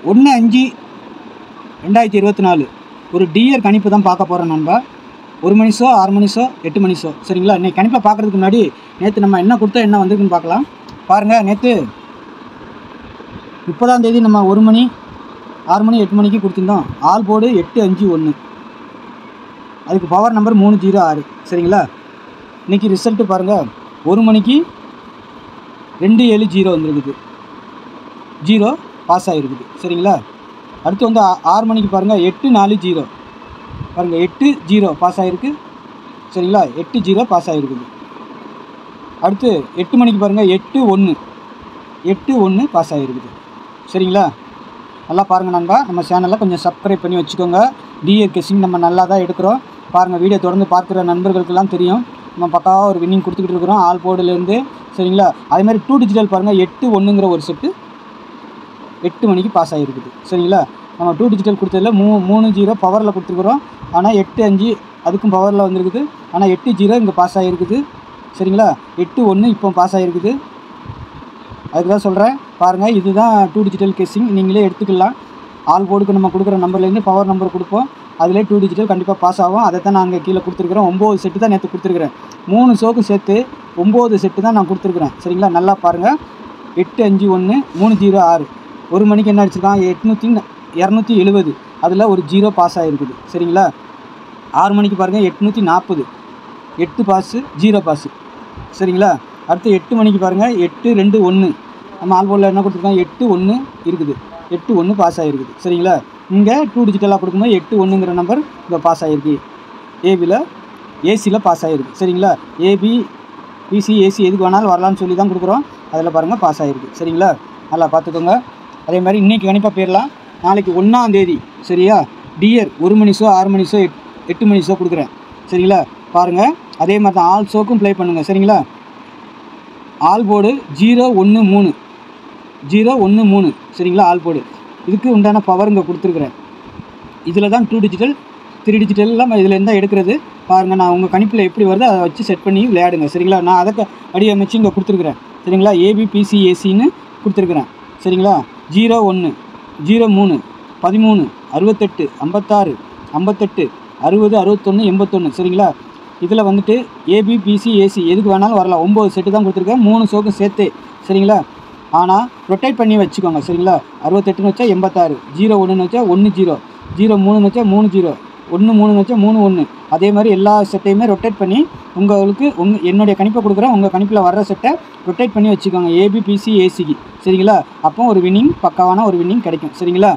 1/5/2024 ஒரு டியர் கணிப்பு தான் பார்க்க போகிறோம் நண்பா. 1 மணி ஷோ, 6 மணி ஷோ, 8 மணி ஷோ. சரிங்களா? இன்றைக்கி கணிப்பை பார்க்குறதுக்கு முன்னாடி நேற்று நம்ம என்ன கொடுத்தா என்ன வந்திருக்குன்னு பார்க்கலாம். பாருங்கள், நேற்று 30ஆம் தேதி நம்ம 1 மணி, 6 மணி, 8 மணிக்கு கொடுத்துருந்தோம். ஆல் போர்டு 851, அதுக்கு பவர் நம்பர் 306. சரிங்களா? இன்றைக்கி ரிசல்ட்டு பாருங்கள், 1 மணிக்கு 270 வந்துருக்குது, 0 பாஸ் ஆகிருக்குது. சரிங்களா? அடுத்து வந்து 6 மணிக்கு பாருங்கள் 840, பாருங்கள் 80 பாஸ் ஆகிருக்கு. சரிங்களா? 80 பாஸ் ஆகிருக்குது. அடுத்து 8 மணிக்கு பாருங்கள் 81 பாஸ் ஆகிருக்குது. சரிங்களா? நல்லா பாருங்கள் நண்பா, நம்ம சேனலில் கொஞ்சம் சப்ஸ்கிரைப் பண்ணி வச்சுக்கோங்க. டிஏ கெஸ்ஸிங் நம்ம நல்லா தான் எடுக்கிறோம். பாருங்கள், வீடியோ தொடர்ந்து பார்க்குற நண்பர்களுக்கெல்லாம் தெரியும், நம்ம பக்காவாக ஒரு வின்னிங் கொடுத்துக்கிட்டு இருக்கிறோம் ஆல் போர்டுலேருந்து. சரிங்களா? அதேமாதிரி 2 டிஜிட்டல் பாருங்கள் 81ங்கிற ஒரு செட்டு 8 மணிக்கு பாஸ் ஆகிருக்குது. சரிங்களா? நம்ம 2 டிஜிட்டல் கொடுத்ததில் 30 பவரில் கொடுத்துருக்குறோம். ஆனால் 85 அதுக்கும் பவரில் வந்துருக்குது. ஆனால் 80 இங்கே பாஸ் ஆகிருக்குது. சரிங்களா? 81 இப்போ பாஸ் ஆகிருக்குது. அதுக்கு தான் சொல்கிறேன், பாருங்கள், இதுதான் 2 டிஜிட்டல் கெஸ்ஸிங். நீங்களே எடுத்துக்கலாம். ஆல் போர்டுக்கு நம்ம கொடுக்குற நம்பர்லேருந்து பவர் நம்பர் கொடுப்போம். அதிலே 2 டிஜிட்டல் கண்டிப்பாக பாஸ் ஆகும். அதை தான் நாங்கள் கீழே கொடுத்துருக்குறோம். 9 செட்டு தான் நேற்று கொடுத்துருக்குறேன். 3 ஷோக்கு சேர்த்து 9 செட்டு தான் நான் கொடுத்துருக்குறேன். சரிங்களா? நல்லா பாருங்கள், 851 306. 1 மணிக்கு என்ன அடிச்சிருக்கான் 270, அதில் ஒரு 0 பாஸ் ஆகிருக்குது. சரிங்களா? 6 மணிக்கு பாருங்கள் 840, 8 பாஸு 0 பாஸு. சரிங்களா? அடுத்து 8 மணிக்கு பாருங்கள் 821, நம்ம ஆல் போர்டில் என்ன கொடுத்துருக்கோம் 81 இருக்குது, 81 பாஸ் ஆகிருக்குது. சரிங்களா? இங்கே 2 டிஜிட்டலாக கொடுக்கும்போது 81ங்கிற நம்பர் இங்கே பாஸ் ஆகிருக்கு. ஏசியில் பாஸ் ஆகிருக்கு. சரிங்களா? ஏபி பிசி ஏசி எதுக்கு வேணாலும் வரலான்னு சொல்லி தான் கொடுக்குறோம். அதில் பாருங்கள் பாஸ் ஆகிருக்கு. சரிங்களா? நல்லா பார்த்துக்கோங்க. அதே மாதிரி இன்றைக்கி கணிப்பாக போயிடலாம். நாளைக்கு 1ஆம் தேதி சரியா, டியர் 1 மணி ஷோ, 6 மணி ஷோ, 8 மணி ஷோ கொடுக்குறேன். சரிங்களா? பாருங்கள், அதே மாதிரி தான் ஆல் ஷோக்கும் ப்ளே பண்ணுங்கள். சரிங்களா? All board 013. சரிங்களா? ஆல் போர்டு இதுக்கு உண்டான பவர் இங்கே கொடுத்துருக்குறேன். இதில் தான் 2 டிஜிட்டல் 3 டிஜிட்டல்லாம் இதில் இருந்தால் எடுக்கிறது. பாருங்கள், நான் உங்கள் கணிப்பில் எப்படி வருதோ அதை வச்சு செட் பண்ணி விளையாடுங்க. சரிங்களா? நான் அதை வடிவமைச்சு இங்கே கொடுத்துருக்குறேன். சரிங்களா? ஏபிபிசி ஏசின்னு கொடுத்துருக்குறேன். சரிங்களா? 01 03 13 68 56 58 60 61 81. சரிங்களா? இதில் வந்துட்டு ஏபிபிசி ஏசி எதுக்கு வேணாலும் வரலாம். 9 செட்டு தான் கொடுத்துருக்கேன், 3 ஷோக்கு சேர்த்து. சரிங்களா? ஆனால் ரொட்டேட் பண்ணி வச்சுக்கோங்க. சரிங்களா? 68ன்னு வச்சா 86, 01ன்னு வச்சா 10, 03ன்னு வச்சா 30, 13ன்னு வச்சா 31. அதே மாதிரி எல்லா செட்டையுமே ரொட்டேட் பண்ணி உங்களுக்கு என்னுடைய கணிப்பை கொடுக்குறேன். உங்கள் கணிப்பில் வர்ற செட்டை ரொட்டேட் பண்ணி வச்சுக்கோங்க ஏபிபிசி ஏசிக்கு. சரிங்களா? அப்போ ஒரு வின்னிங், பக்காவான ஒரு வின்னிங் கிடைக்கும். சரிங்களா?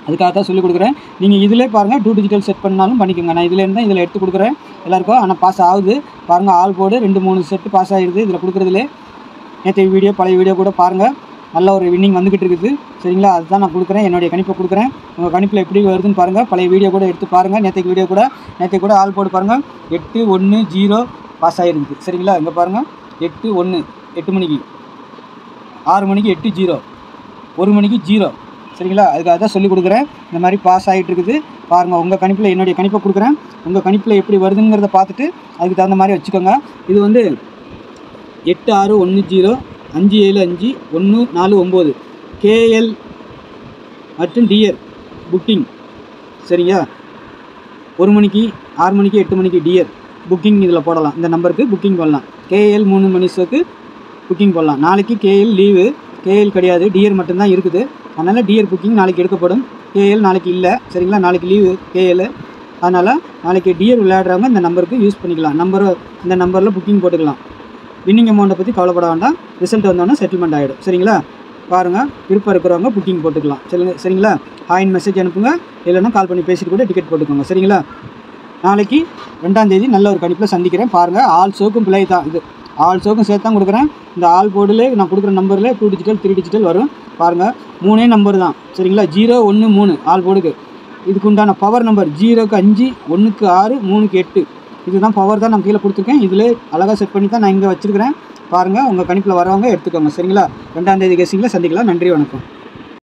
அதுக்காக தான் சொல்லிக் கொடுக்குறேன். நீங்கள் இதிலே பாருங்கள் 2 டிஜிட்டல் செட் பண்ணாலும் பண்ணிக்கோங்க. நான் இதிலேருந்து தான் இதில் எடுத்து கொடுக்குறேன் எல்லாருக்கும். ஆனால் பாஸ் ஆகுது. பாருங்கள், ஆல் போர்டு 2-3 செட்டு பாஸ் ஆகிடுது இதில் கொடுக்குறதுலே. நேற்று வீடியோ பழைய வீடியோ கூட பாருங்கள், நல்ல ஒரு வின்னிங் வந்துக்கிட்டு இருக்குது. சரிங்களா? அதுதான் நான் கொடுக்குறேன், என்னுடைய கணிப்பை கொடுக்குறேன். உங்கள் கணிப்பில் எப்படி வருதுன்னு பாருங்கள். பழைய வீடியோ கூட எடுத்து பாருங்கள். நேற்று கூட ஆல் போர்டு பாருங்கள் 810 பாஸ் ஆகிருக்குது. சரிங்களா? இங்கே பாருங்கள் 81 8 மணிக்கு, 6 மணிக்கு 80, 1 மணிக்கு 0. சரிங்களா? அதுக்காக தான் சொல்லிக் கொடுக்குறேன். இந்த மாதிரி பாஸ் ஆகிட்டு இருக்குது. பாருங்கள், உங்கள் கணிப்பில் என்னுடைய கணிப்பை கொடுக்குறேன். உங்கள் கணிப்பில் எப்படி வருதுங்கிறத பார்த்துட்டு அதுக்கு தகுந்த மாதிரி வச்சுக்கோங்க. இது வந்து 8610 575 149 கேஎல் மற்றும் டியர் புக்கிங். சரிங்க? 1 மணிக்கு, 6 மணிக்கு, 8 மணிக்கு டியர் புக்கிங் இதில் போடலாம். இந்த நம்பருக்கு புக்கிங் பண்ணலாம். கேஎல் 3 மணி ஷோக்கு புக்கிங் போடலாம். நாளைக்கு கேஎல் லீவு, கேஎல் கிடையாது, டியர் மட்டும்தான் இருக்குது. அதனால் டியர் புக்கிங் நாளைக்கு எடுக்கப்படும். கேஎல் நாளைக்கு இல்லை. சரிங்களா? நாளைக்கு லீவு கேஎல். அதனால் நாளைக்கு டியர் விளையாடுறவங்க இந்த நம்பருக்கு யூஸ் பண்ணிக்கலாம். இந்த நம்பரில் புக்கிங் போட்டுக்கலாம். வின்னிங் அமௌண்ட்டை பற்றி கவலைப்பட வேண்டாம். ரிசல்ட் வந்தோடனே செட்டில்மெண்ட் ஆகிடும். சரிங்களா? பாருங்கள், விருப்பம் இருக்கிறவங்க புக்கிங் போட்டுக்கலாம். சரிங்களா? ஹாயின் மெசேஜ் அனுப்புங்க, இல்லைன்னா கால் பண்ணி பேசிட்டு கூட டிக்கெட் போட்டுக்கோங்க. சரிங்களா? நாளைக்கு 2ஆம் தேதி நல்ல ஒரு கணிப்பில் சந்திக்கிறேன். பாருங்கள், ஆல் ஷோக்கும் பிள்ளை தான் இது. ஆல் ஷோக்கும் சேர்த்து தான் கொடுக்குறேன். இந்த ஆல் போர்டில் நான் கொடுக்குற நம்பரில் 2 டிஜிட்டல் 3 டிஜிட்டல் வரும். பாருங்கள், 3 நம்பர் தான். சரிங்களா? 013 ஆல் போர்டுக்கு. இதுக்கு உண்டான பவர் நம்பர் 0க்கு 5 1க்கு 6 3க்கு 8. இதுதான் பவர் தான் நான் கீழே கொடுத்துருக்கேன். இதில் அழகாக செட் பண்ணி தான் நான் இங்கே வச்சுருக்கிறேன். பாருங்கள், உங்கள் கணிப்பில் வரவங்க எடுத்துக்கோங்க. சரிங்களா? 2ஆம் தேதி கெஸ்ஸிங்கில் சந்திக்கலாம். நன்றி, வணக்கம்.